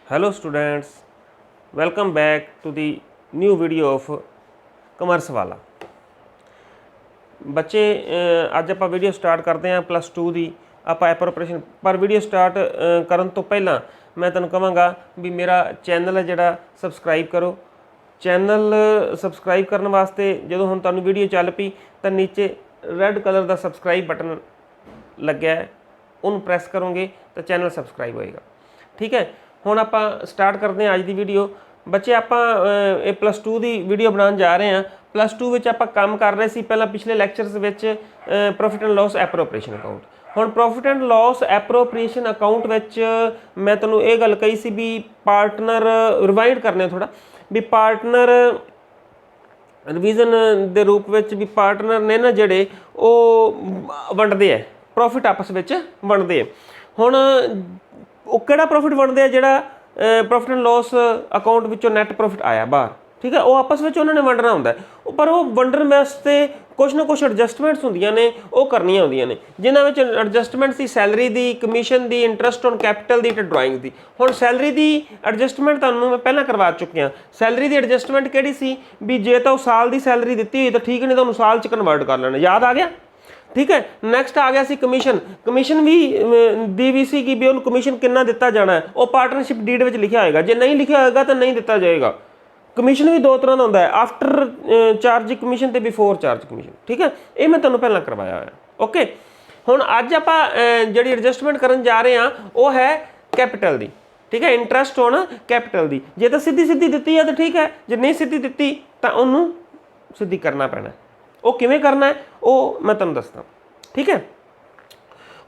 Hello students, welcome back to the new video of commerce वाला। बच्चे ਅੱਜ ਆਪਾਂ ਵੀਡੀਓ ਸਟਾਰਟ ਕਰਦੇ ਹਾਂ +2 ਦੀ। ਆਪਾਂ ਐਪਰੋਪ੍ਰੀਏਸ਼ਨ ਪਰ ਵੀਡੀਓ ਸਟਾਰਟ ਕਰਨ ਤੋਂ ਪਹਿਲਾਂ ਮੈਂ ਤੁਹਾਨੂੰ ਕਹਾਂਗਾ ਵੀ ਮੇਰਾ ਚੈਨਲ ਹੈ ਜਿਹੜਾ ਸਬਸਕ੍ਰਾਈਬ ਕਰੋ। ਚੈਨਲ ਸਬਸਕ੍ਰਾਈਬ ਕਰਨ ਵਾਸਤੇ ਜਦੋਂ ਹੁਣ ਤੁਹਾਨੂੰ ਵੀਡੀਓ ਚੱਲ ਪਈ ਤਾਂ ਨੀਚੇ ਰੈੱਡ ਕਲਰ ਦਾ ਸਬਸਕ੍ਰਾਈਬ ਬਟਨ ਲੱਗਿਆ ਹੈ, ਉਹਨੂੰ ਪ੍ਰੈਸ ਕਰੋਗੇ ਤਾਂ ਚੈਨਲ ਸਬਸਕ੍ਰਾਈਬ ਹੋਏਗਾ। ठीक है, ਹੁਣ ਆਪਾਂ ਸਟਾਰਟ ਕਰਦੇ ਹਾਂ ਅੱਜ ਦੀ ਵੀਡੀਓ। ਬੱਚੇ ਆਪਾਂ ਇਹ +2 ਦੀ ਵੀਡੀਓ ਬਣਾਉਣ ਜਾ ਰਹੇ ਹਾਂ। +2 ਵਿੱਚ ਆਪਾਂ ਕੰਮ ਕਰ ਰਹੇ ਸੀ ਪਹਿਲਾਂ ਪਿਛਲੇ ਲੈਕਚਰਸ ਵਿੱਚ ਪ੍ਰੋਫਿਟ ਐਂਡ ਲਾਸ ਐਪਰੋਪ੍ਰੀਏਸ਼ਨ ਅਕਾਊਂਟ। ਹੁਣ ਪ੍ਰੋਫਿਟ ਐਂਡ ਲਾਸ ਐਪਰੋਪ੍ਰੀਏਸ਼ਨ ਅਕਾਊਂਟ ਵਿੱਚ ਮੈਂ ਤੁਹਾਨੂੰ ਇਹ ਗੱਲ ਕਹੀ ਸੀ ਵੀ ਪਾਰਟਨਰ ਰਿਵਾਈਂਡ ਕਰਨੇ ਥੋੜਾ ਵੀ ਪਾਰਟਨਰ ਰਿਵੀਜ਼ਨ ਦੇ ਰੂਪ ਵਿੱਚ ਵੀ ਪਾਰਟਨਰ ਨੇ ਨਾ ਜਿਹੜੇ ਉਹ ਵੰਡਦੇ ਹੈ ਪ੍ਰੋਫਿਟ ਆਪਸ ਵਿੱਚ ਵੰਡਦੇ ਹੈ। ਹੁਣ ਉਹ ਕਿਹੜਾ ਪ੍ਰੋਫਿਟ ਵੰਡਦੇ ਆ ਜਿਹੜਾ ਪ੍ਰੋਫਿਟ ਐਂਡ ਲਾਸ ਅਕਾਊਂਟ ਵਿੱਚੋਂ ਨੈਟ ਪ੍ਰੋਫਿਟ ਆਇਆ ਬਾਹਰ, ਠੀਕ ਹੈ, ਉਹ ਆਪਸ ਵਿੱਚ ਉਹਨਾਂ ਨੇ ਵੰਡਣਾ ਹੁੰਦਾ। ਪਰ ਉਹ ਵੰਡਣ ਵਾਸਤੇ ਕੁਛ ਨਾ ਕੁਛ ਐਡਜਸਟਮੈਂਟਸ ਹੁੰਦੀਆਂ ਨੇ, ਉਹ ਕਰਨੀਆਂ ਹੁੰਦੀਆਂ ਨੇ, ਜਿਨ੍ਹਾਂ ਵਿੱਚ adjustment C salary the, commission the, interest on capital ਦੀ ਤੇ ਡਰਾਇੰਗ ਦੀ। ਹੁਣ ਸੈਲਰੀ ਦੀ ਐਡਜਸਟਮੈਂਟ ਤੁਹਾਨੂੰ ਮੈਂ ਪਹਿਲਾਂ ਕਰਵਾ ਚੁੱਕਿਆ। ਸੈਲਰੀ ਦੀ ਐਡਜਸਟਮੈਂਟ ਕਿਹੜੀ ਸੀ ਵੀ ਜੇ ਤਾਂ ਉਹ ਸਾਲ ਦੀ ਸੈਲਰੀ ਦਿੱਤੀ ਹੋਈ ਤਾਂ ਠੀਕ, ਨਹੀਂ ਤਾਂ ਉਹਨੂੰ ਸਾਲ 'ਚ ਕਨਵਰਟ ਕਰ ਲੈਣਾ। ਯਾਦ ਆ ਗਿਆ? ठीक है, नैक्सट आ गया सी कमीशन। कमीशन भी दी भी सी कि भी उन्होंने कमीशन कितना दिता जाना है, वो पार्टनरशिप डीड में लिखा होगा। जो नहीं लिखा होगा तो नहीं दिता जाएगा। कमीशन भी दो तरह का होता है, आफ्टर चार्ज कमीशन तो बिफोर चार्ज कमीशन। ठीक है, ये मैं तुहानूं पहलां करवाया होया। ओके, हुण अज आपां जिहड़ी एडजस्टमेंट करन जा रहे हैं वो है कैपिटल दी। ठीक है, इंटरस्ट होना कैपिटल दी। जे तो सीधी सीधी दित्ती है तो ठीक है, जे नहीं सीधी दित्ती तो उन्होंने सीधी करना पैना। वो किवें करना है वो मैं तुहानूं दसदा। ठीक है,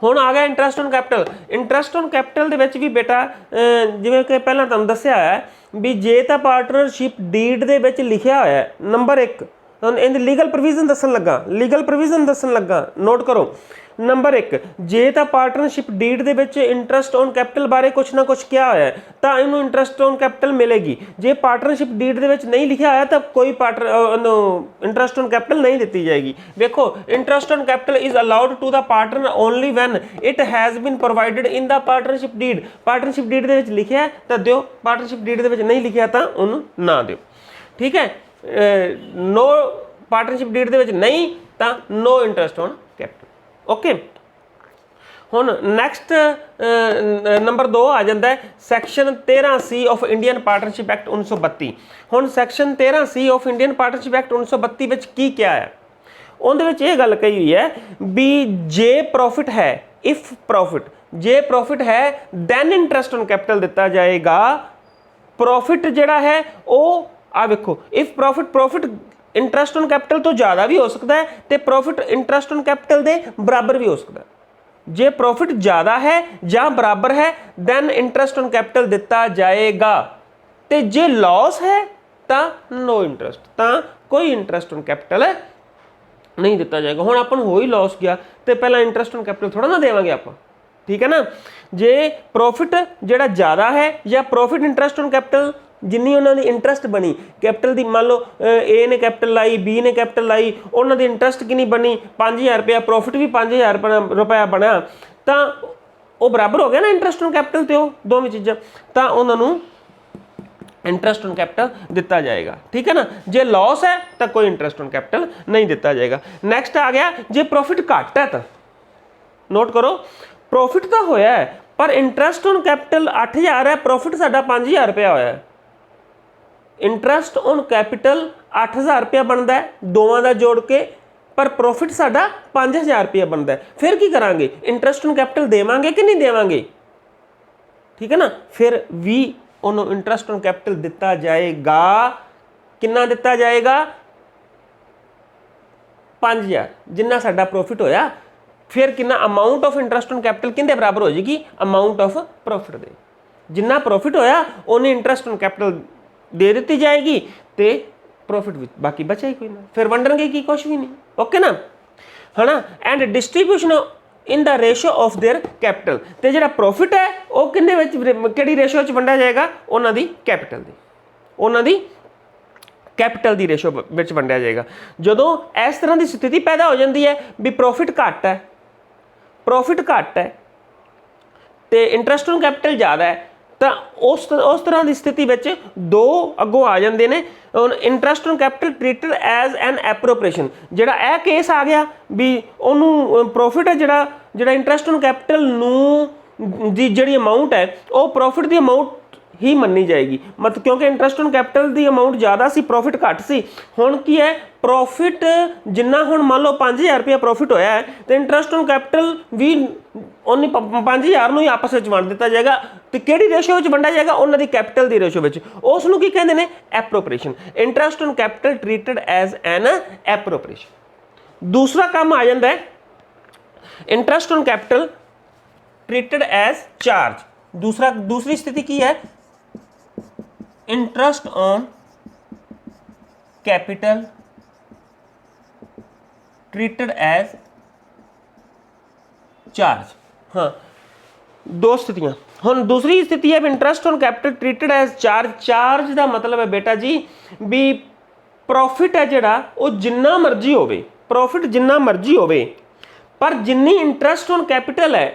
हुण आ गया interest on capital. Interest on capital दे विच भी बेटा जिवें कि पहलां तुहानूं दस्सिया है भी जे तां पार्टनरशिप डीड दे विच लिखिया होया है नंबर 1, तुहानूं इहदी लीगल प्रोविजन दस्सण लगा। लीगल प्रोविजन दस्सण लगा, नोट करो। नंबर 1, जे तां पार्टनरशिप डीड दे विच इंटरस्ट ऑन कैपिटल बारे कुछ ना कुछ किया होया है तां इहनूं इंटरस्ट ऑन कैपिटल मिलेगी। जे पार्टनरशिप डीड दे विच नहीं लिखिया होया तां कोई इंटरस्ट ऑन कैपिटल नहीं दित्ती जाएगी। देखो, interest on capital is allowed to the partner only when it has been provided in the partnership deed. Partnership deed दे विच लिखिया है तां दिओ, पार्टनरशिप डीड दे विच नहीं लिखिया तां उहनूं ना दिओ। ठीक है, नो पार्टनरशिप डीड दे विच नहीं तां no interest on capital. Okay, हुण नैक्सट नंबर 2 आ जाता है section 13C of Indian partnership act 1932। हुण section 13C of Indian partnership act 1932 विच की क्या है? उहदे विच ये गल कही हुई है भी जे प्रॉफिट है, इफ प्रॉफिट जे प्रॉफिट है दैन इंटरस्ट ऑन कैपिटल दिता जाएगा। प्रॉफिट जिहड़ा है वो आ वेखो, if profit interest on capital तो ज़्यादा भी हो सकता है तो प्रॉफिट इंटरस्ट ऑन कैपिटल के बराबर भी हो सकता है। जे प्रॉफिट ज़्यादा है या बराबर है दैन इंटरस्ट ऑन कैपिटल दिता जाएगा। तो जे लॉस है तो नो इंटरस्ट, तो कोई इंटरस्ट ऑन कैपिटल नहीं दिता जाएगा। हुण आपां नूं हो ही लॉस गया तो पहला इंटरस्ट ऑन कैपिटल थोड़ा ना देवांगे आपां। ठीक है ना, जे प्रॉफिट जिहड़ा ज़्यादा है या प्रॉफिट इंटरस्ट ऑन कैपिटल जिन्नी उन्होंने इंटरस्ट बनी कैपिटल की, मान लो ए ने कैपिटल लाई, बी ने कैपिटल लाई, उन्होंने इंटरस्ट कितनी बनी 5000 रुपया, प्रॉफिट भी 5000 रुपया बना, तो वो बराबर हो गया ना इंटरस्ट ऑन कैपिटल। तो दोवें चीज़ां तो उन्होंने इंटरस्ट ऑन कैपिटल दिता जाएगा। ठीक है ना, जे लॉस है तो कोई इंटरस्ट ऑन कैपिटल नहीं दिता जाएगा। नैक्सट आ गया जे प्रॉफिट घट है तो नोट करो, प्रॉफिट तो होया है पर इंटरस्ट ऑन कैपिटल 8000 है, प्रॉफिट साडा 5000 रुपया होया है। इंटरस्ट ऑन कैपिटल 8000 रुपया बनता है दोवां दा जोड़ के, पर प्रॉफिट साडा 5000 रुपया बनता है। फिर की करांगे, इंटरस्ट ऑन कैपिटल देवांगे कि नहीं देवांगे? ठीक है ना, फिर भी उन्होंने इंटरस्ट ऑन कैपिटल दिता जाएगा। कितना दिता जाएगा? 5000 जिन्ना साडा प्रॉफिट होया। फिर कितना amount of interest on capital किंदे बराबर हो जाएगी? अमाउंट ऑफ प्रॉफिट दे। जिन्ना प्रॉफिट होया उन्हें इंटरस्ट ऑन कैपिटल दे दी जाएगी तो प्रॉफिट बाकी बचा ही कोई ना, फिर वंडणगे की कुछ भी नहीं। ओके ना, है ना। And distribution in the ratio of their capital, तो जो प्रॉफिट है वो किहड़ी रेशो वंडिया जाएगा? उन्हां दी कैपिटल दी, उन्हां दी कैपिटल की रेशो विच वंडिया जाएगा। जदों इस तरह की स्थिति पैदा हो जाती है भी प्रॉफिट घट है, प्रॉफिट घट है तो इंटरस्ट ऑन कैपिटल ज़्यादा है, ਤਾਂ ਉਸ ਤਰ੍ਹਾਂ ਦੀ ਸਥਿਤੀ ਵਿੱਚ ਦੋ ਅੱਗੋਂ ਆ ਜਾਂਦੇ ਨੇ। ਹੁਣ interest on capital treated as an appropriation, ਜਿਹੜਾ ਇਹ ਕੇਸ ਆ ਗਿਆ ਵੀ ਉਹਨੂੰ ਪ੍ਰੋਫਿਟ ਹੈ ਜਿਹੜਾ ਇੰਟਰਸਟ ਔਨ ਕੈਪੀਟਲ ਨੂੰ ਦੀ ਜਿਹੜੀ ਅਮਾਊਂਟ ਹੈ ਉਹ ਪ੍ਰੋਫਿਟ ਦੀ ਅਮਾਊਂਟ ਹੀ ਮੰਨੀ ਜਾਏਗੀ। ਮਤਲਬ ਕਿਉਂਕਿ interest on capital the amount ਜ਼ਿਆਦਾ ਸੀ, ਪ੍ਰੋਫਿਟ ਘੱਟ ਸੀ। ਹੁਣ ਕੀ ਹੈ, ਪ੍ਰੋਫਿਟ ਜਿੰਨਾ ਹੁਣ ਮੰਨ ਲਓ 5000 ਰੁਪਇਆ ਪ੍ਰੋਫਿਟ ਹੋਇਆ ਹੈ ਤੇ ਇੰਟਰਸਟ ਔਨ ਕੈਪੀਟਲ ਵੀ ਉਹਨੇ 5000 ਨੂੰ ਹੀ ਆਪਸ ਵਿੱਚ ਵੰਡ ਦਿੱਤਾ ਜਾਏਗਾ। ਤੇ ਕਿਹੜੀ ਰੇਸ਼ੋ ਵਿੱਚ ਵੰਡਿਆ ਜਾਏਗਾ, ਉਹਨਾਂ ਦੀ ਕੈਪੀਟਲ ਦੀ ਰੇਸ਼ੋ ਵਿੱਚ। ਉਸ ਨੂੰ ਕੀ ਕਹਿੰਦੇ ਨੇ, appropriation. Interest on capital treated as an appropriation. ਦੂਸਰਾ ਕੰਮ ਆ ਜਾਂਦਾ ਹੈ interest on capital treated as charge. दूसरी स्थिति की है interest on capital treated as charge. हाँ, दो स्थितियां। हुण दूसरी स्थिति है interest on capital treated as charge. Charge का मतलब है बेटा जी भी प्रॉफिट है जिहड़ा वो जिन्ना मर्जी होवे, प्रॉफिट जिन्ना मर्जी होवे, पर जिन्नी इंटरेस्ट ऑन कैपिटल है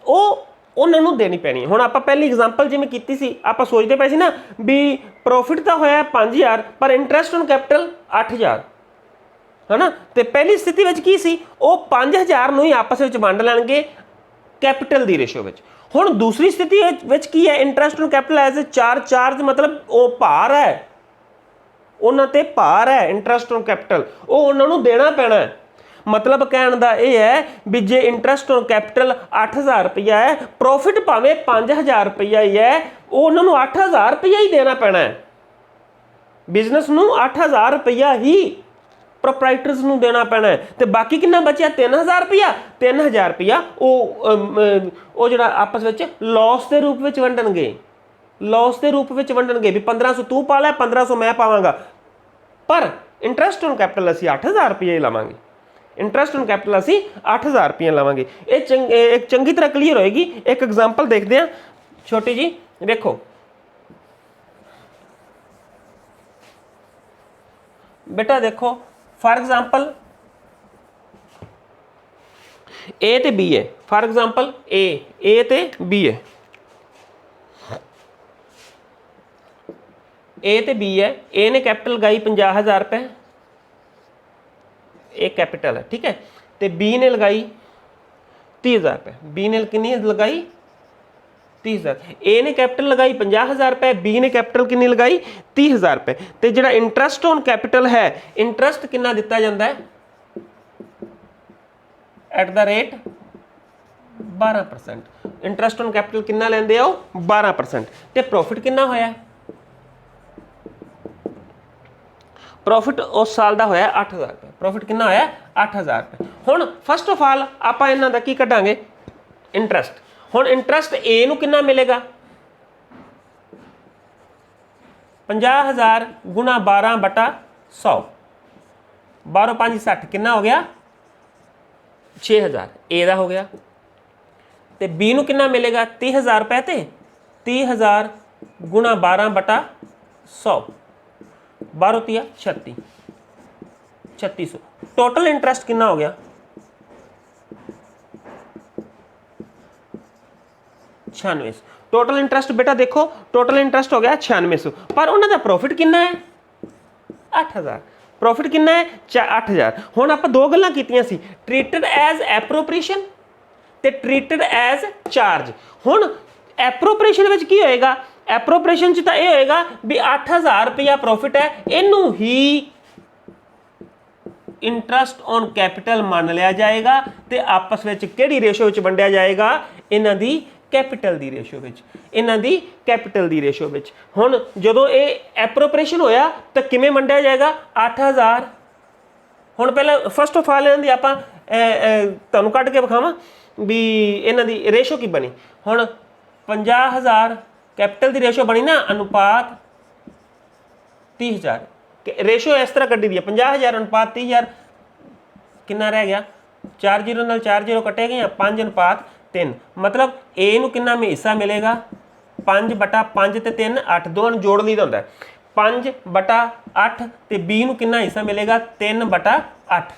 ਉਹ ਉਹਨਾਂ ਨੂੰ ਦੇਣੀ ਪੈਣੀ ਹੈ। ਹੁਣ ਆਪਾਂ ਪਹਿਲੀ ਐਗਜ਼ਾਮਪਲ ਜਿਵੇਂ ਕੀਤੀ ਸੀ, ਆਪਾਂ ਸੋਚਦੇ ਪਏ ਸੀ ਨਾ ਵੀ ਪ੍ਰੋਫਿਟ ਤਾਂ ਹੋਇਆ 5000 ਪਰ ਇੰਟਰਸਟ ਔਨ ਕੈਪੀਟਲ 8000, ਹੈ ਨਾ। ਤੇ ਪਹਿਲੀ ਸਥਿਤੀ ਵਿੱਚ ਕੀ ਸੀ, ਉਹ 5000 ਨੂੰ ਹੀ ਆਪਸ ਵਿੱਚ ਵੰਡ ਲੈਣਗੇ ਕੈਪੀਟਲ ਦੀ ਰੇਸ਼ੋ ਵਿੱਚ। ਹੁਣ ਦੂਸਰੀ ਸਥਿਤੀ ਵਿੱਚ ਕੀ ਹੈ, interest on capital as a charge. Charge ਮਤਲਬ ਉਹ ਭਾਰ ਹੈ, ਉਹਨਾਂ ਤੇ ਭਾਰ ਹੈ ਇੰਟਰਸਟ ਔਨ ਕੈਪੀਟਲ, ਉਹ ਉਹਨਾਂ ਨੂੰ ਦੇਣਾ ਪੈਣਾ ਹੈ। मतलब कहने का यह है भी जे इंटरस्ट ऑन कैपिटल 8000 रुपया है, प्रॉफिट भावें 5000 रुपया ही है, उन्होंने 8000 रुपया ही देना पैना है। बिजनेस नूं 8000 रुपया ही प्रोपराइटर्स नूं देना पैना है। तो बाकी कितना बचा, 3000 रुपया। 3000 रुपया वो जिहड़ा आपस में लॉस के रूप में वंडणगे, लॉस के रूप में वंडणगे भी 1500 तू पा लै, 1500 मैं पावांगा। पर इंटरस्ट ऑन कैपिटल असीं 8000 रुपया ही लवांगे। इंटरस्ट ऑन कैपिटल असी 8000 रुपये लवांगे। एक चंगी तरह क्लीयर होएगी। एक एग्जाम्पल देखते हैं छोटी जी, देखो बेटा, देखो फॉर एग्जाम्पल ए ते बी है। फॉर एग्जाम्पल ए ते बी है, ए ते बी है। ए ने कैपिटल लगाई 50000 रुपये, एक कैपिटल है, ठीक है। तो बी ने लगाई 30000 रुपये। बी ने कितनी लगाई, 30000। ए ने कैपिटल लगाई 50000 रुपये, बी ने कैपिटल कितनी लगाई 30000 रुपये। तो जो इंटरस्ट ऑन कैपिटल है, इंटरस्ट कितना दिता जाता है at the rate 12%। Interest on capital कितना लेंदे हो, 12%। तो प्रॉफिट कितना होया, प्रॉफिट उस साल का होया 8000 रुपये। प्रॉफिट कितना होया, 8000 रुपये। हुण फस्ट ऑफ ऑल आपां इन्हां दा की कढांगे, इंटरस्ट। हुण इंटरस्ट ए नूं कितना मिलेगा, 50000 गुणा 12/100, 12 5 60, कितना हो गया 6000, ए दा हो गया। तो बी नूं कितना मिलेगा 30000 रुपये, ते 30000 गुणा 12/100, 12 तिया 36, 3600। टोटल इंटरस्ट कितना हो गया, 9600। टोटल इंटरस्ट बेटा देखो, टोटल इंटरस्ट हो गया 9600, पर उन्होंने प्रॉफिट कितना है 8000। प्रॉफिट कितना है 8000। हुण आपां दो गल्लां कीतियां सी, ट्रीटेड एज एप्रोप्रिएशन ते ट्रीटेड एज चार्ज। हुण एप्रोप्रिएशन विच की होएगा, एप्रोप्रिएशन च तां इह होएगा भी 8000 रुपया प्रॉफिट है, इनू ही इंटरस्ट ऑन कैपिटल मान लिया जाएगा। तो आपस में किहड़ी रेशो विच वंडिया जाएगा, इन्हां दी कैपिटल दी रेशो विच, इन्हां दी कैपिटल दी रेशो विच। हुण जदों ये एप्रोप्रिएशन होया तो किवें वंडिया जाएगा, 8000। हुण पहले फस्ट ऑफ ऑल इन्हां दी आपां तुहानूं कढ के विखावां भी इन्हां दी रेशो की बनी। हुण 50000 कैपिटल की रेशो बनी ना, अनुपात 30000। रेशो इस तरह कड्डी दी है, 50000 अनुपात 30000, कितना रह गया, 4 0 नाल 4 0 कटे गए, 5:3। मतलब ए नूं कितना में हिस्सा मिलेगा, 5/5 ते 3 8, दोनों जोड़ लीदा होंदा है। 5/8 ते बी नूं कितना हिस्सा मिलेगा, 3/8।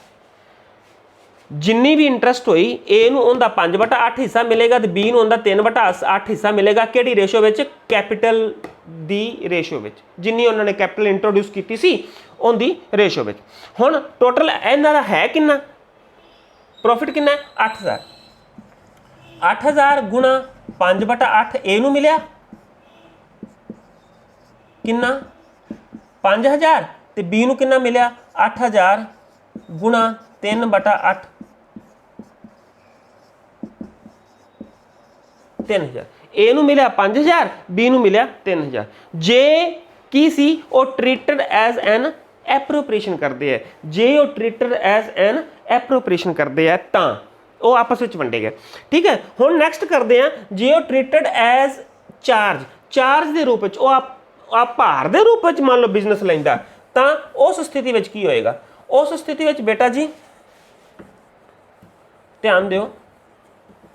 जिन्नी भी इंटरस्ट हुई ए नूं उहदा 5/8 हिस्सा मिलेगा तो बी नूं उहदा 3/8 हिस्सा मिलेगा। किहड़ी रेशो विच? कैपिटल दी रेशो विच, जिन्नी उन्होंने कैपिटल इंट्रोड्यूस की सी उनकी रेशो विच। हुण टोटल इन्हां दा है किन्ना? प्रॉफिट किन्ना है? 8000। 8000 गुणा 5/8 ए नूं मिलिया किन्ना? 5000 ते बी नूं किन्ना मिलिया? 8000 गुणा 3/8 3000। ए नूं मिलिया 5000, बी नूं मिलिया 3000। जे की सी वो ट्रीटेड एज एन एप्रोप्रिएशन करते हैं, जे वो ट्रीटेड एज एन एप्रोप्रिएशन करते हैं तां वो आपस में वंडे गए। ठीक है, हुण नैक्सट करते हैं जे वो ट्रीटेड एज चार्ज, चार्ज के रूप में आप भार के रूप में मान लो बिजनेस लैंदा तां उस स्थिति में की होएगा? उस स्थिति में बेटा जी ध्यान दिओ,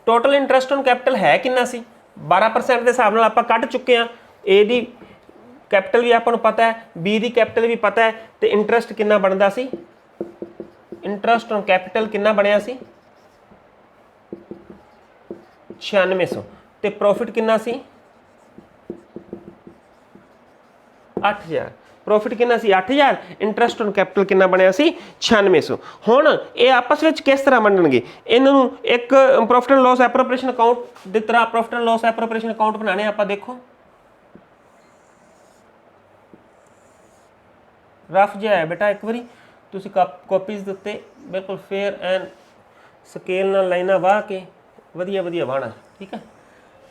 टोटल इंटरस्ट ऑन कैपिटल है कितना सी? 12% के हिसाब नाल आपां कढ चुके हैं। ए दी कैपिटल भी आपां नूं पता है, बी दी कैपिटल भी पता है, तो इंटरस्ट कितना बनता सी? इंटरस्ट ऑन कैपिटल कितना बनिया सी? 9600। तो प्रॉफिट कितना सी? 8000। प्रॉफिट कितना सी? 8000। इंटरस्ट ऑन कैपिटल कितना बनया सी? 9600। हुण ये आपस में किस तरह वंडणगे? इन्हां एक profit and loss appropriation account की तरह profit and loss appropriation account बनाने आपां। देखो रफ जिहा है बेटा, एक बारी तुसीं कॉपीज़ दे उत्ते बिल्कुल फेयर एंड स्केल नाल लाइनां वाह के वधिया वधिया वाहना। ठीक है,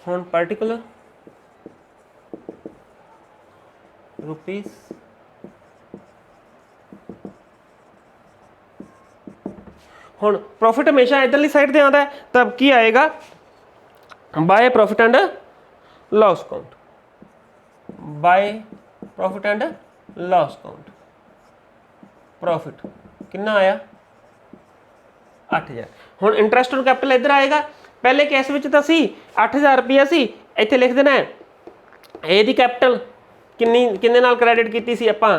हुण पार्टिकुलर रुपीज़ हुण प्रॉफिट हमेशा इधरली साइड से आता है, तब की आएगा? By profit and loss account, by profit and loss account. Profit कितना आया? 8000। हुण इंटरस्ट ऑन कैपिटल इधर आएगा। पहले केस में तो सी 8000 रुपया सी, इत्थे लिख देना है ए दी कैपिटल किन्ने नाल क्रेडिट की सी आपां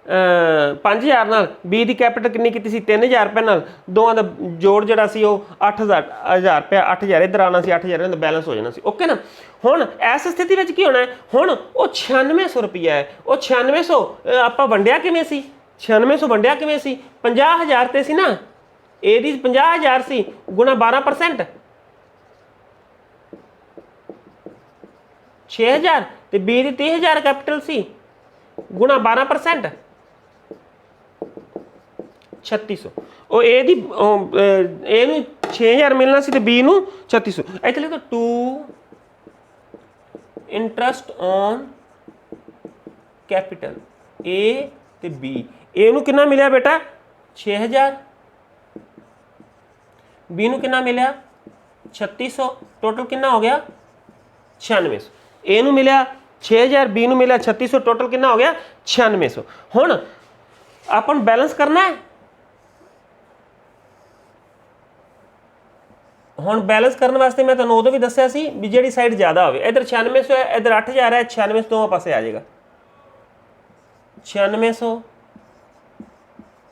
5000 नाल, बी दी कैपिटल किन्नी की सी 3000 रुपये नाल, दोवां दा जोड़ जिहड़ा सी वो 8000 रुपया, 8000 इधर आना सी, 8000 इधर बैलेंस हो जाना सी। ओके ना। हुण इस स्थिति में की होना है? हुण वो 9600 रुपया है, वो 9600 आपां वंडिया किवें सी? 9600 वंडिया किवें सी? 50000 ते सी ना, ए दी 50000 सी गुणा 12% 6000 ते बी दी 30000 कैपिटल सी गुणा 12% 3600। ਉਹ ए दी ए नूं 6000 मिलना सी ते बी नूं 3600। ਇੱਥੇ ਲਿਖੋ to interest on capital A ते बी। ए नूं कितना मिलिया बेटा? 6000, बी नूं कितना मिलिया? 3600। टोटल कितना हो गया? 9600। ए नूं मिलिया 6000, बी नूं मिलिया 3600, टोटल कितना हो गया? 9600। हुण अपन बैलेंस करना है। हुण बैलेंस करने वास्ते मैं तुहानूं उदों भी दस्सिया सी भी जिहड़ी साइड ज़्यादा होवे, इधर 9600 है, इधर 8000 है, 9600 दोवां पासे आ जाएगा। 9600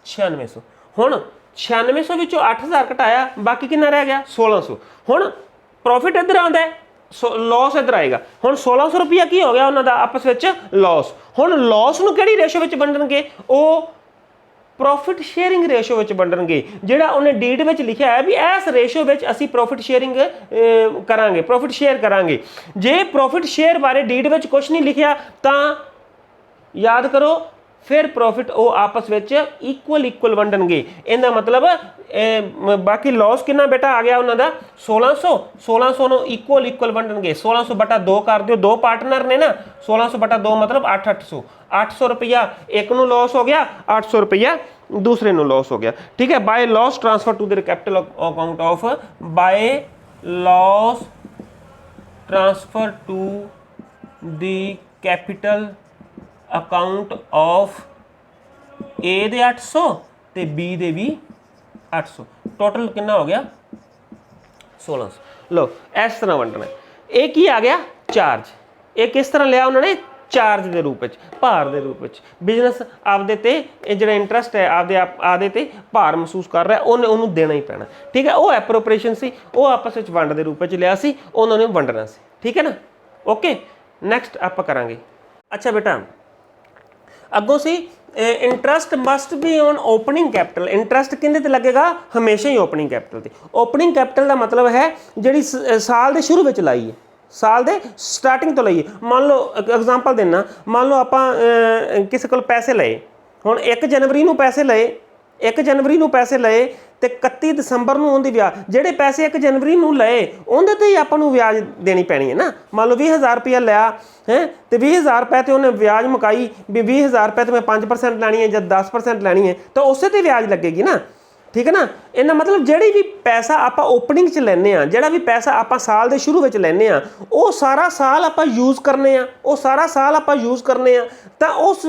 9600। हुण 9600 विचों 8000 घटाया, बाकी कितना रह गया? 1600। हुण प्रॉफिट इधर आउंदा है, लॉस इधर आएगा। हुण 1600 रुपया की हो गया उन्हां दा आपस विच लॉस। हुण लॉस नूं किहड़ी रेशो विच वंडणगे? वो प्रॉफिट शेयरिंग रेशो विच वंडणगे। जिहड़ा उन्हें डीड विच लिखिया है भी इस रेशो विच असीं प्रॉफिट शेयरिंग करांगे, प्रॉफिट शेयर करांगे। जे प्रॉफिट शेयर बारे डीड विच कुछ नहीं लिखिया तां याद करो फिर प्रॉफिट वो आपस में इक्वल वंडणगे। इहदा मतलब बाकी लॉस कितना बेटा आ गया उन्होंने? 1600 नूं इक्वल वंडणगे। 1600 बटा 2 कर दिओ, दो पार्टनर ने ना, 1600 बटा 2 मतलब 800। 800 रुपया एक नूं लॉस हो गया, 800 रुपया दूसरे नूं लॉस हो गया। ठीक है, by loss transfer to the capital account of, by loss transfer to the capital account of A दे 800 ते बी दे भी 800। टोटल कितना हो गया? 1600। लो इस तरह वंडना। एक ही आ गया चार्ज। एक किस तरह लिया उन्होंने? ਚਾਰਜ ਦੇ ਰੂਪ ਵਿੱਚ, ਭਾਰ ਦੇ ਰੂਪ ਵਿੱਚ। ਬਿਜ਼ਨਸ ਆਪਦੇ ਤੇ ਇਹ ਜਿਹੜਾ ਇੰਟਰਸਟ ਹੈ ਆਪਦੇ ਤੇ ਭਾਰ ਮਹਿਸੂਸ ਕਰ ਰਿਹਾ, ਉਹਨੂੰ ਦੇਣਾ ਹੀ ਪੈਣਾ। ਠੀਕ ਹੈ, ਉਹ ਐਪਰੋਪ੍ਰੀਏਸ਼ਨ ਸੀ, ਉਹ ਆਪਸ ਵਿੱਚ ਵੰਡ ਦੇ ਰੂਪ ਵਿੱਚ ਲਿਆ ਸੀ, ਉਹਨਾਂ ਨੇ ਵੰਡਣਾ ਸੀ। ਠੀਕ ਹੈ ਨਾ, ਓਕੇ। ਨੈਕਸਟ ਆਪਾਂ ਕਰਾਂਗੇ। ਅੱਛਾ ਬੇਟਾ, ਅੱਗੋਂ ਸੀ interest must be on opening capital. Interest ਕਿਹਦੇ ਤੇ ਲੱਗੇਗਾ? ਹਮੇਸ਼ਾ ਹੀ ਓਪਨਿੰਗ ਕੈਪੀਟਲ ਤੇ। ਓਪਨਿੰਗ ਕੈਪੀਟਲ ਦਾ ਮਤਲਬ ਹੈ ਜਿਹੜੀ ਸਾਲ ਦੇ ਸ਼ੁਰੂ ਵਿੱਚ ਲਾਈ ਹੈ, ਸਾਲ ਦੇ ਸਟਾਰਟਿੰਗ ਤੋਂ ਲਈਏ। ਮੰਨ ਲਓ ਐਗਜ਼ਾਮਪਲ ਦੇਣਾ, ਮੰਨ ਲਓ ਆਪਾਂ ਕਿਸੇ ਕੋਲ ਪੈਸੇ ਲਏ, ਹੁਣ 1 ਜਨਵਰੀ ਨੂੰ ਪੈਸੇ ਲਏ, 1 ਜਨਵਰੀ ਨੂੰ ਪੈਸੇ ਲਏ ਤੇ 31 ਦਸੰਬਰ ਨੂੰ ਉਹਦੀ ਵਿਆਜ, ਜਿਹੜੇ ਪੈਸੇ 1 ਜਨਵਰੀ ਨੂੰ ਲਏ ਉਹਦੇ ਤੇ ਹੀ ਆਪਾਂ ਨੂੰ ਵਿਆਜ ਦੇਣੀ ਪੈਣੀ ਹੈ ਨਾ। ਮੰਨ ਲਓ 20,000 ਰੁਪਇਆ ਲਿਆ ਹੈ ਤੇ 20,000 ਰੁਪਏ ਤੇ ਉਹਨੇ ਵਿਆਜ ਮੁਕਾਈ ਵੀ 20,000 ਰੁਪਏ ਤੇ ਮੈਂ 5% ਲੈਣੀ ਹੈ ਜਾਂ 10% ਲੈਣੀ ਹੈ, ਤਾਂ ਉਸੇ ਤੇ ਵਿਆਜ ਲੱਗੇਗੀ ਨਾ। ਠੀਕ ਹੈ ਨਾ, ਇਹਨਾਂ ਮਤਲਬ ਜਿਹੜੀ ਵੀ ਪੈਸਾ ਆਪਾਂ ਓਪਨਿੰਗ 'ਚ ਲੈਂਦੇ ਹਾਂ, ਜਿਹੜਾ ਵੀ ਪੈਸਾ ਆਪਾਂ ਸਾਲ ਦੇ ਸ਼ੁਰੂ ਵਿੱਚ ਲੈਂਦੇ ਹਾਂ, ਉਹ ਸਾਰਾ ਸਾਲ ਆਪਾਂ ਯੂਜ਼ ਕਰਨੇ ਆ, ਉਹ ਸਾਰਾ ਸਾਲ ਆਪਾਂ ਯੂਜ਼ ਕਰਨੇ ਆ, ਤਾਂ ਉਸ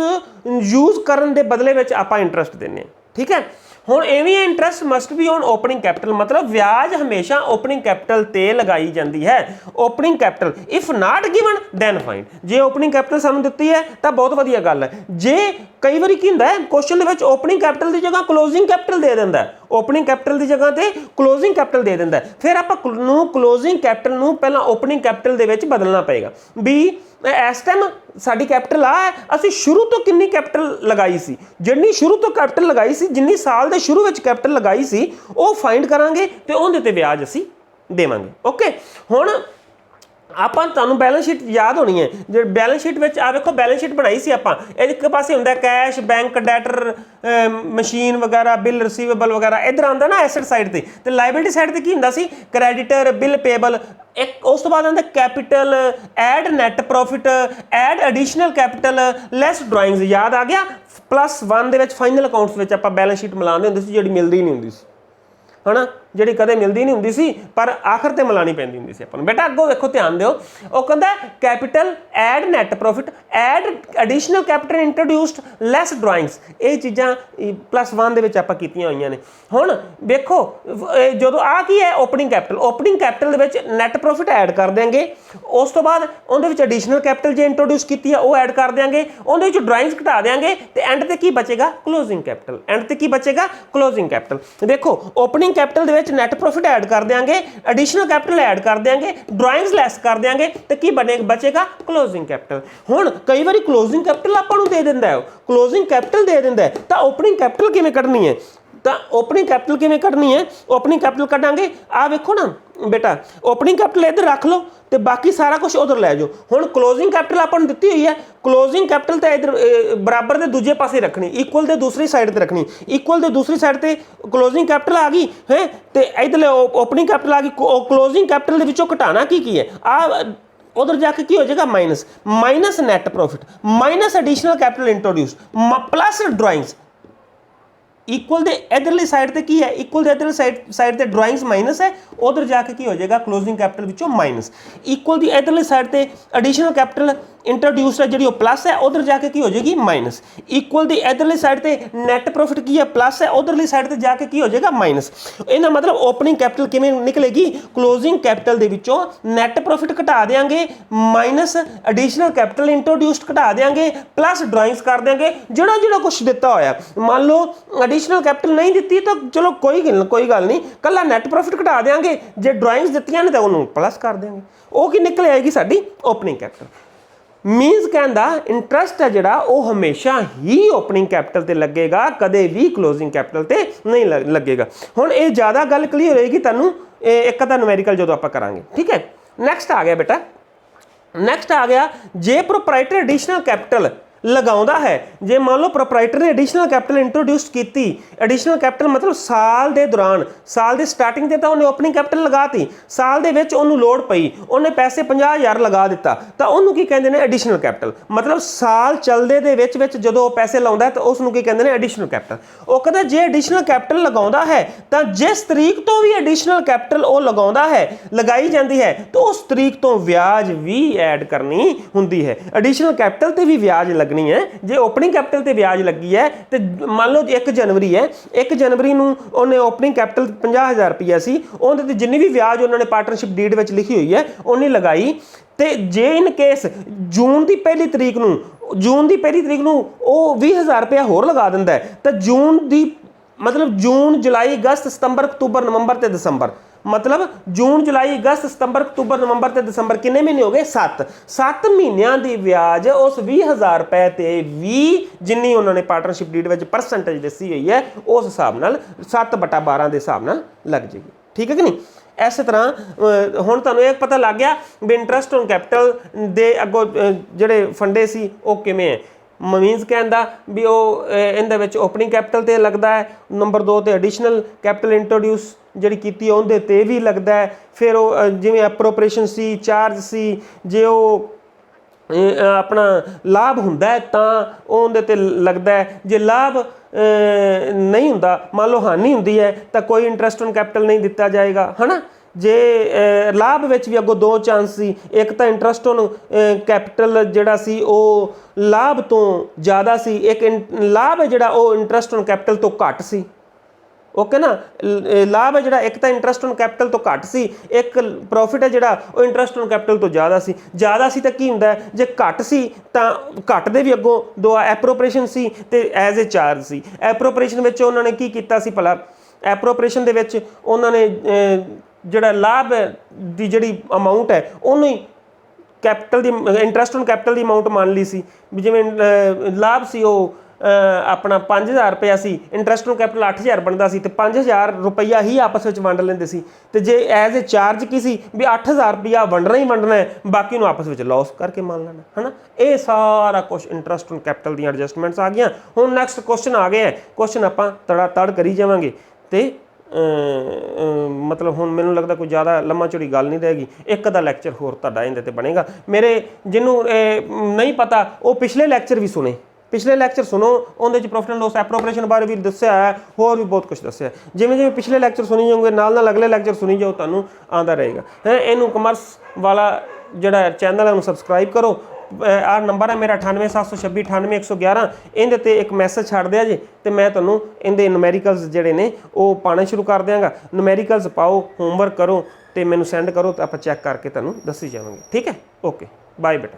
ਯੂਜ਼ ਕਰਨ ਦੇ ਬਦਲੇ ਵਿੱਚ ਆਪਾਂ ਇੰਟਰਸਟ ਦਿੰਦੇ ਹਾਂ। ਠੀਕ ਹੈ, ਹੁਣ ਐਵੇਂ interest must be on opening capital, ਮਤਲਬ ਵਿਆਜ ਹਮੇਸ਼ਾ ਓਪਨਿੰਗ ਕੈਪੀਟਲ ਤੇ ਲਗਾਈ ਜਾਂਦੀ ਹੈ। Opening capital if not given then fine. ਜੇ ਓਪਨਿੰਗ ਕੈਪੀਟਲ ਸਾਨੂੰ ਦਿੱਤੀ ਹੈ ਤਾਂ ਬਹੁਤ ਵਧੀਆ ਗੱਲ ਹੈ। ਜੇ ਕਈ ਵਾਰੀ ਕੀ ਹੁੰਦਾ ਹੈ ਕੁਐਸਚਨ ਦੇ ਵਿੱਚ ਓਪਨਿੰਗ ਕੈਪੀਟਲ ਦੀ ਜਗ੍ਹਾ ਕਲੋਜ਼ਿੰਗ ਕੈਪੀਟਲ ਦੇ ਦਿੰਦਾ ਹੈ, ਓਪਨਿੰਗ ਕੈਪੀਟਲ ਦੀ ਜਗ੍ਹਾ ਤੇ ਕਲੋਜ਼ਿੰਗ ਕੈਪੀਟਲ ਦੇ ਦਿੰਦਾ ਹੈ, ਫਿਰ ਆਪਾਂ ਨੂੰ ਕਲੋਜ਼ਿੰਗ ਕੈਪੀਟਲ ਨੂੰ ਪਹਿਲਾਂ ਓਪਨਿੰਗ ਕੈਪੀਟਲ ਦੇ ਵਿੱਚ ਬਦਲਣਾ ਪਏਗਾ ਵੀ ਇਸ ਟਾਈਮ ਸਾਡੀ ਕੈਪੀਟਲ ਆ ਹੈ, ਅਸੀਂ ਸ਼ੁਰੂ ਤੋਂ ਕਿੰਨੀ ਕੈਪੀਟਲ ਲਗਾਈ ਸੀ, ਜਿੰਨੀ ਸ਼ੁਰੂ ਤੋਂ ਕੈਪੀਟਲ ਲਗਾਈ ਸੀ, ਜਿੰਨੀ ਸਾਲ ਦੇ ਸ਼ੁਰੂ ਵਿੱਚ ਕੈਪੀਟਲ ਲਗਾਈ ਸੀ, ਉਹ ਫਾਈਂਡ ਕਰਾਂਗੇ ਤੇ ਉਹਦੇ ਤੇ ਵਿਆਜ ਅਸੀਂ ਦੇਵਾਂਗੇ। ਓਕੇ, ਹੁਣ ਆਪਾਂ ਤੁਹਾਨੂੰ ਬੈਲੈਂਸ ਸ਼ੀਟ ਯਾਦ ਹੋਣੀ ਹੈ, ਜਿਹੜੀ ਬੈਲੈਂਸ ਸ਼ੀਟ ਵਿੱਚ ਆ ਵੇਖੋ ਬੈਲੈਂਸ ਸ਼ੀਟ ਬਣਾਈ ਸੀ ਆਪਾਂ, ਇੱਕ ਪਾਸੇ ਹੁੰਦਾ ਕੈਸ਼, ਬੈਂਕ, ਡੈਟਰ, ਮਸ਼ੀਨ ਵਗੈਰਾ, ਬਿੱਲ ਰਿਸੀਵੇਬਲ ਵਗੈਰਾ, ਇੱਧਰ ਆਉਂਦਾ ਨਾ ਐਸੈਟ ਸਾਈਡ ਤੇ ਲਾਇਬਿਲਿਟੀ ਸਾਈਡ ਤੇ ਕੀ ਹੁੰਦਾ ਸੀ? ਕ੍ਰੈਡੀਟਰ, ਬਿੱਲ ਪੇਬਲ। ਇੱਕ ਉਸ ਤੋਂ ਬਾਅਦ ਆਉਂਦਾ capital, add net profit, add additional capital, less drawings. ਯਾਦ ਆ ਗਿਆ? +1 ਦੇ ਵਿੱਚ ਫਾਈਨਲ ਅਕਾਊਂਟਸ ਵਿੱਚ ਆਪਾਂ ਬੈਲੈਂਸ ਸ਼ੀਟ ਮਿਲਾਉਂਦੇ ਹੁੰਦੇ ਸੀ, ਜਿਹੜੀ ਮਿਲਦੀ ਨਹੀਂ ਹੁੰਦੀ ਸੀ, ਹੈ ਨਾ, ਜਿਹੜੀ ਕਦੇ ਮਿਲਦੀ ਨਹੀਂ ਹੁੰਦੀ ਸੀ ਪਰ ਆਖਰ ਤੇ ਮਿਲਾਣੀ ਪੈਂਦੀ ਹੁੰਦੀ ਸੀ ਆਪਾਂ ਨੂੰ। ਬੇਟਾ ਅੱਗੋਂ ਵੇਖੋ, ਧਿਆਨ ਦਿਓ, ਉਹ ਕਹਿੰਦਾ capital, add net profit, add additional capital introduced, less drawings. ਇਹ ਚੀਜ਼ਾਂ +1 ਦੇ ਵਿੱਚ ਆਪਾਂ ਕੀਤੀਆਂ ਹੋਈਆਂ ਨੇ। ਹੁਣ ਵੇਖੋ ਜਦੋਂ ਆ ਕੀ ਹੈ? Opening capital. ਓਪਨਿੰਗ ਕੈਪੀਟਲ ਦੇ ਵਿੱਚ ਨੈਟ ਪ੍ਰੋਫਿਟ ਐਡ ਕਰ ਦਿਆਂਗੇ, ਉਸ ਤੋਂ ਬਾਅਦ ਉਹਦੇ ਵਿੱਚ ਐਡੀਸ਼ਨਲ ਕੈਪੀਟਲ ਜੇ ਇੰਟਰੋਡਿਊਸ ਕੀਤੀ ਹੈ ਉਹ ਐਡ ਕਰ ਦਿਆਂਗੇ, ਉਹਦੇ ਵਿੱਚ ਡਰਾਇੰਗਸ ਘਟਾ ਦਿਆਂਗੇ ਤੇ ਐਂਡ ਤੇ ਕੀ ਬਚੇਗਾ? Closing capital. ਐਂਡ ਤੇ ਕੀ ਬਚੇਗਾ? Closing capital. ਦੇਖੋ ਓਪਨਿੰਗ ਕੈਪੀਟਲ ਦੇ ਵਿੱਚ ਨੈਟ ਪ੍ਰੋਫਿਟ ਐਡ ਕਰ ਦਿਆਂਗੇ, ਐਡੀਸ਼ਨਲ ਕੈਪੀਟਲ ਐਡ ਕਰ ਦਿਆਂਗੇ, ਡਰਾਇੰਗਸ ਲੈਸ ਕਰ ਦਿਆਂਗੇ ਤੇ ਕੀ ਬਚੇਗਾ? Closing capital. ਹੁਣ ਕਈ ਵਾਰੀ ਕਲੋਜ਼ਿੰਗ ਕੈਪੀਟਲ ਆਪਾਂ ਨੂੰ ਦੇ ਦਿੰਦਾ ਹੈ, ਕਲੋਜ਼ਿੰਗ ਕੈਪੀਟਲ ਦੇ ਦਿੰਦਾ ਹੈ, ਤਾਂ ਓਪਨਿੰਗ ਕੈਪੀਟਲ ਕਿਵੇਂ ਕੱਢਣੀ ਹੈ? ਤਾਂ ਓਪਨਿੰਗ ਕੈਪੀਟਲ ਕਿਵੇਂ ਕੱਢਣੀ ਹੈ? ਓਪਨਿੰਗ ਕੈਪੀਟਲ ਕੱਢਾਂਗੇ, ਆ ਵੇਖੋ ਨਾ ਬੇਟਾ, ਓਪਨਿੰਗ ਕੈਪੀਟਲ ਇੱਧਰ ਰੱਖ ਲਓ ਤੇ ਬਾਕੀ ਸਾਰਾ ਕੁਝ ਉਧਰ ਲੈ ਜਾਓ। ਹੁਣ ਕਲੋਜ਼ਿੰਗ ਕੈਪੀਟਲ ਆਪਾਂ ਨੂੰ ਦਿੱਤੀ ਹੋਈ ਹੈ, ਕਲੋਜ਼ਿੰਗ ਕੈਪੀਟਲ ਤਾਂ ਇੱਧਰ ਬਰਾਬਰ ਦੇ ਦੂਜੇ ਪਾਸੇ ਰੱਖਣੀ, ਇਕੁਅਲ ਦੇ ਦੂਸਰੀ ਸਾਈਡ ਤੇ ਰੱਖਣੀ, ਇਕੁਅਲ ਦੇ ਦੂਸਰੀ ਸਾਈਡ ਤੇ ਕਲੋਜ਼ਿੰਗ ਕੈਪੀਟਲ ਆ ਗਈ ਹੈ ਤੇ ਇੱਧਰ ਓਪਨਿੰਗ ਕੈਪੀਟਲ ਆ ਗਈ। ਕਲੋਜ਼ਿੰਗ ਕੈਪੀਟਲ ਦੇ ਵਿੱਚੋਂ ਘਟਾਣਾ ਕੀ ਹੈ? ਆ उधर जाके की हो जाएगा? Minus net profit, minus additional capital introduce, plus drawings. Equal दे इधरली साइड ते की है? इक्वल दे इधरली साइड ते ड्राइंग्स माइनस है, उधर जाके की हो जाएगा? क्लोजिंग कैपिटल विचों माइनस। इक्वल दी इधरली साइड ते एडिशनल कैपिटल इंट्रोड्यूस है जी प्लस है, उधर जाके की हो जाएगी? माइनस। इक्वल दी इधरली साइड ते नैट प्रॉफिट की है? प्लस है, उधरली साइड ते जाके की हो जाएगा? माइनस। इहदा मतलब ओपनिंग कैपिटल किवें निकलेगी? क्लोजिंग कैपिटल दे विचों नैट प्रॉफिट घटा देंगे, माइनस एडिशनल कैपिटल इंट्रोड्यूस्ड घटा देंगे, प्लस ड्राइंग्स कर देंगे, जिहड़ा जिहड़ा कुछ दिता होया। मान लो एडिशनल कैपिटल नहीं दी तो चलो कोई गल नहीं, कला नैट प्रॉफिट घटा देंगे, जे ड्राइंग्स दित्तियां ने तो उन्होंने प्लस कर देंगे, वो की निकल आएगी साडी ओपनिंग कैपिटल। मीनस कहता इंटरस्ट है जिहड़ा वो हमेशा ही ओपनिंग कैपिटल ते लगेगा, कदे भी क्लोजिंग कैपिटल ते नहीं लगेगा। हुण ये ज़्यादा गल क्लीयर होएगी तुहानूं एक अद्धा न्यूमेरिकल जो आपां करांगे, ठीक है। नैक्सट आ गया बेटा, नैक्सट आ गया जे प्रोप्राइटर एडिशनल कैपिटल लगाउंदा है, जे मान लो प्रोप्राइटर ने एडिशनल कैपिटल इंट्रोड्यूस की, एडिशनल कैपिटल मतलब साल के दौरान, साल के स्टार्टिंग ते तो उन्हें ओपनिंग कैपिटल लगाती, साल दे विच उन्होंने लोड़ पई, उन्हें पैसे 50,000 लगा दिता, तो उन्होंने की कहते हैं? Additional capital. मतलब साल चलदे दे विच विच जदों पैसे लाउंदा तो उसनूं की कहते हैं? Additional capital. वो कहता जे एडिशनल कैपिटल लगाउंदा है तो जिस तरीक तो भी एडिशनल कैपिटल वो लगाउंदा है, लगाई जाती है, तो उस तरीक तो ब्याज भी ऐड करनी हुंदी है, एडिशनल कैपिटल ते भी ब्याज लगनी ਲੱਗਣੀ ਹੈ। ਜੇ ਓਪਨਿੰਗ ਕੈਪੀਟਲ ਤੇ ਵਿਆਜ ਲੱਗੀ ਹੈ ਤੇ ਮੰਨ ਲਓ 1 ਜਨਵਰੀ ਹੈ, 1 ਜਨਵਰੀ ਨੂੰ ਉਹਨੇ ਓਪਨਿੰਗ ਕੈਪੀਟਲ 50,000 ਰੁਪਈਆ ਸੀ, ਉਹਦੇ ਤੇ ਜਿੰਨੀ ਵੀ ਵਿਆਜ ਉਹਨਾਂ ਨੇ ਪਾਰਟਨਰਸ਼ਿਪ ਡੀਡ ਵਿੱਚ ਲਿਖੀ ਹੋਈ ਹੈ ਉਹਨੇ ਲਗਾਈ। ਤੇ ਜੇ ਇਨ ਕੇਸ ਜੂਨ ਦੀ ਪਹਿਲੀ ਤਰੀਕ ਨੂੰ ਉਹ 20,000 ਰੁਪਇਆ ਹੋਰ ਲਗਾ ਦਿੰਦਾ ਹੈ ਤਾਂ ਜੂਨ ਦੀ मतलब जून जुलाई अगस्त सितंबर अक्तूबर नवंबर ते दिसंबर, मतलब जून जुलाई अगस्त सितंबर अक्तूबर नवंबर ते दिसंबर किन्ने महीने हो गए? 7 ਮਹੀਨਿਆਂ ਦੀ ਵਿਆਜ ਉਸ 20,000 ਰੁਪਏ ਤੇ ਵੀ ਜਿੰਨੀ ਉਹਨਾਂ ਨੇ ਪਾਰਟਨਰਸ਼ਿਪ ਡੀਡ ਵਿੱਚ ਪਰਸੈਂਟੇਜ ਦੱਸੀ ਹੋਈ ਹੈ ਉਸ ਹਿਸਾਬ ਨਾਲ 7/12 ਦੇ ਹਿਸਾਬ ਨਾਲ ਲੱਗ ਜਾਏਗੀ। ਠੀਕ ਹੈ ਕਿ ਨਹੀਂ? ਇਸੇ ਤਰ੍ਹਾਂ ਹੁਣ ਤੁਹਾਨੂੰ ਇਹ ਪਤਾ ਲੱਗ ਗਿਆ ਵੀ ਇੰਟਰਸਟ ਔਨ ਕੈਪੀਟਲ ਦੇ ਅੱਗੋਂ ਜਿਹੜੇ ਫੰਡੇ ਸੀ ਉਹ ਕਿਵੇਂ ਹੈ। ਮੀਨਸ ਕਹਿੰਦਾ ਵੀ ਉਹ ਇਹਦੇ ਵਿੱਚ ਓਪਨਿੰਗ ਕੈਪੀਟਲ ਤੇ ਲੱਗਦਾ ਹੈ, ਨੰਬਰ 2 ਤੇ ਐਡੀਸ਼ਨਲ ਕੈਪੀਟਲ ਇੰਟਰੋਡਿਊਸ ਜਿਹੜੀ ਕੀਤੀ ਉਹਦੇ ਤੇ ਵੀ ਲੱਗਦਾ ਹੈ। ਫਿਰ ਉਹ ਜਿਵੇਂ ਐਪਰੋਪ੍ਰੀਏਸ਼ਨ ਸੀ, ਚਾਰਜ ਸੀ, ਜੇ ਉਹ ਆਪਣਾ ਲਾਭ ਹੁੰਦਾ ਹੈ ਤਾਂ ਉਹਦੇ ਤੇ ਲੱਗਦਾ ਹੈ। ਜੇ ਲਾਭ ਨਹੀਂ ਹੁੰਦਾ, ਮੰਨ ਲਓ ਹਾਨੀ ਹੁੰਦੀ ਹੈ ਤਾਂ ਕੋਈ ਇੰਟਰਸਟ ਔਨ ਕੈਪੀਟਲ ਨਹੀਂ ਦਿੱਤਾ ਜਾਏਗਾ, ਹੈ ਨਾ। ਜੇ ਲਾਭ ਵਿੱਚ ਵੀ ਅੱਗੋਂ 2 ਚਾਂਸ ਸੀ, ਇੱਕ ਤਾਂ ਇੰਟਰਸਟ ਔਨ ਕੈਪੀਟਲ ਜਿਹੜਾ ਸੀ ਉਹ ਲਾਭ ਤੋਂ ਜ਼ਿਆਦਾ ਸੀ, ਇੱਕ ਲਾਭ ਹੈ ਜਿਹੜਾ ਉਹ ਇੰਟਰਸਟ ਔਨ ਕੈਪੀਟਲ ਤੋਂ ਘੱਟ ਸੀ। ਓਕੇ ਨਾ, ਲਾਭ ਹੈ ਜਿਹੜਾ ਇੱਕ ਤਾਂ ਇੰਟਰਸਟ ਔਨ ਕੈਪੀਟਲ ਤੋਂ ਘੱਟ ਸੀ, ਇੱਕ ਪ੍ਰੋਫਿਟ ਹੈ ਜਿਹੜਾ ਉਹ ਇੰਟਰਸਟ ਔਨ ਕੈਪੀਟਲ ਤੋਂ ਜ਼ਿਆਦਾ ਸੀ ਤਾਂ ਕੀ ਹੁੰਦਾ ਹੈ, ਜੇ ਘੱਟ ਸੀ ਤਾਂ ਘੱਟ ਦੇ ਵੀ ਅੱਗੋਂ 2 ਐਪਰੋਪ੍ਰੀਏਸ਼ਨ ਸੀ ਤੇ ਐਜ਼ ਏ ਚਾਰਜ ਸੀ। ਐਪਰੋਪ੍ਰੀਏਸ਼ਨ ਵਿੱਚ ਉਹਨਾਂ ਨੇ ਕੀ ਕੀਤਾ ਸੀ ਭਲਾ? ਐਪਰੋਪ੍ਰੀਏਸ਼ਨ ਦੇ ਵਿੱਚ ਉਹਨਾਂ ਨੇ ਜਿਹੜਾ ਲਾਭ ਦੀ ਜਿਹੜੀ ਅਮਾਊਂਟ ਹੈ ਉਹਨੂੰ ਹੀ capital the interest on capital the amount ਮੰਨ ਲਈ ਸੀ ਵੀ ਜਿਵੇਂ ਲਾਭ ਸੀ ਉਹ ਆਪਣਾ 5,000 ਰੁਪਇਆ ਸੀ, ਇੰਟਰਸਟ ਔਨ ਕੈਪੀਟਲ 8,000 ਬਣਦਾ ਸੀ ਤੇ 5,000 ਰੁਪਈਆ ਹੀ ਆਪਸ ਵਿੱਚ ਵੰਡ ਲੈਂਦੇ ਸੀ। ਤੇ ਜੇ ਐਜ਼ ਏ ਚਾਰਜ ਕੀ ਸੀ ਵੀ 8,000 ਰੁਪਈਆ ਵੰਡਣਾ ਹੀ ਵੰਡਣਾ ਹੈ, ਬਾਕੀ ਨੂੰ ਆਪਸ ਵਿੱਚ ਲੋਸ ਕਰਕੇ ਮੰਨ ਲੈਣਾ, ਹੈ ਨਾ। ਇਹ ਸਾਰਾ ਕੁਛ ਇੰਟਰਸਟ ਔਨ ਕੈਪੀਟਲ ਦੀਆਂ ਐਡਜਸਟਮੈਂਟਸ ਆ ਗਈਆਂ। ਹੁਣ ਨੈਕਸਟ ਕੁਐਸਚਨ ਆ ਗਿਆ, ਕੁਐਸਚਨ ਆਪਾਂ ਤੜ ਕਰੀ ਜਾਵਾਂਗੇ ਤੇ ਮਤਲਬ ਹੁਣ ਮੈਨੂੰ ਲੱਗਦਾ ਕੋਈ ਜ਼ਿਆਦਾ ਲੰਮਾ ਚੌੜੀ ਗੱਲ ਨਹੀਂ ਰਹੇਗੀ। ਇੱਕ ਅੱਧਾ ਲੈਕਚਰ ਹੋਰ ਤੁਹਾਡਾ ਇਹਦੇ ਤੇ ਬਣੇਗਾ। ਮੇਰੇ ਜਿਹਨੂੰ ਨਹੀਂ ਪਤਾ ਉਹ ਪਿਛਲੇ ਲੈਕਚਰ ਵੀ ਸੁਣੇ, ਪਿਛਲੇ ਲੈਕਚਰ ਸੁਣੋ, ਉਹਦੇ ਚ ਪ੍ਰੋਫਿਟ ਐਂਡ ਲੋਸ ਐਪਰੋਪ੍ਰੀਏਸ਼ਨ ਬਾਰੇ ਵੀ ਦੱਸਿਆ ਹੈ, ਹੋਰ ਵੀ ਬਹੁਤ ਕੁਝ ਦੱਸਿਆ। ਜਿਵੇਂ ਪਿਛਲੇ ਲੈਕਚਰ ਸੁਣੀ ਜਾਓਗੇ ਨਾਲ ਅਗਲੇ ਲੈਕਚਰ ਸੁਣੀ ਜਾਓ, ਤੁਹਾਨੂੰ ਆਉਂਦਾ ਰਹੇਗਾ। ਇਹਨੂੰ ਕਮਰਸ ਵਾਲਾ ਜਿਹੜਾ ਚੈਨਲ ਹੈ ਉਹਨੂੰ ਸਬਸਕ੍ਰਾਈਬ ਕਰੋ। ਆਹ ਨੰਬਰ ਹੈ ਮੇਰਾ 9876 98111, ਇਹਦੇ ਤੇ ਇੱਕ ਮੈਸੇਜ ਛੱਡ ਦਿਆ ਜੇ ਤੇ ਮੈਂ ਤੁਹਾਨੂੰ ਇਹਦੇ ਨੂਮੈਰੀਕਲਸ ਜਿਹੜੇ ਨੇ ਉਹ ਪਾਉਣੇ ਸ਼ੁਰੂ ਕਰ ਦਿਆਂਗਾ। ਨੂਮੈਰੀਕਲਸ ਪਾਓ, ਹੋਮਵਰਕ ਕਰੋ ਤੇ ਮੈਨੂੰ ਸੈਂਡ ਕਰੋ ਤਾਂ ਆਪਾਂ ਚੈੱਕ ਕਰਕੇ ਤੁਹਾਨੂੰ ਦੱਸੀ ਜਾਵਾਂਗੇ। ਠੀਕ ਹੈ, ਓਕੇ, ਬਾਏ ਬੇਟਾ।